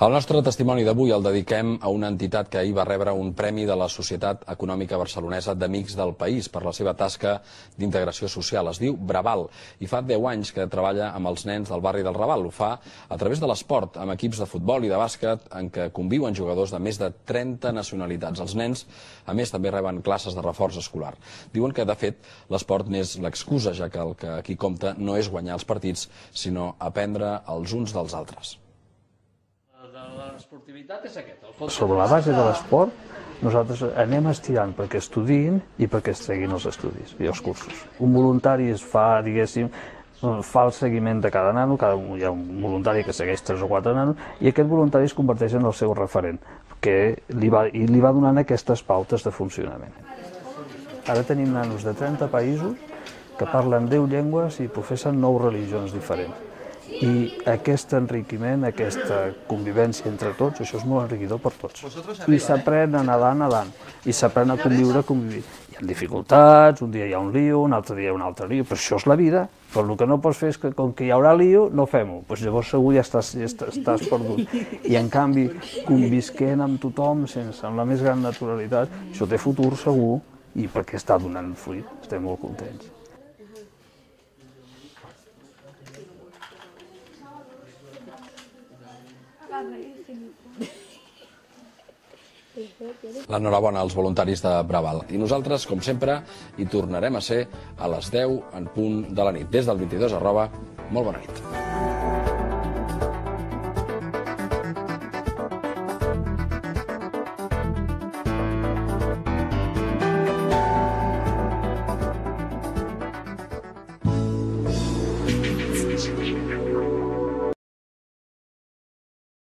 El nostre testimoni d'avui el dediquem a una entitat que ahir va rebre un premi de la Societat Econòmica Barcelonesa d'Amics del País per la seva tasca d'integració social. Es diu Braval i fa 10 anys que treballa amb els nens del barri del Raval. Ho fa a través de l'esport, amb equips de futbol i de bàsquet en què conviuen jugadors de més de 30 nacionalitats. Els nens, a més, també reben classes de reforç escolar. Diuen que, de fet, l'esport n'és l'excusa, ja que el que aquí compta no és guanyar els partits, sinó aprendre els uns dels altres. L'esportivitat és aquest. Sobre la base de l'esport, nosaltres anem estirant perquè estudiïn i perquè es treguin els estudis i els cursos. Un voluntari es fa, diguéssim, fa el seguiment de cada nano, hi ha un voluntari que segueix 3 o 4 nanos, i aquest voluntari es converteix en el seu referent, que li va donant aquestes pautes de funcionament. Ara tenim nanos de 30 països que parlen 10 llengües i professen 9 religions diferents. I aquest enriquiment, aquesta convivència entre tots, això és molt enriquidor per tots. I s'aprèn a nedar, i s'aprèn a conviure. Hi ha dificultats, un dia hi ha un lío, un altre dia hi ha un altre lío, però això és la vida. Però el que no pots fer és que, com que hi haurà lío, no fem-ho. Doncs llavors segur ja estàs perdut. I en canvi, convisquent amb tothom, amb la més gran naturalitat, això té futur segur, i perquè està donant fruit, estem molt contents. L'enhorabona als voluntaris de Braval. I nosaltres, com sempre, hi tornarem a ser a les 10 en punt de la nit. Des del 22, molt bona nit.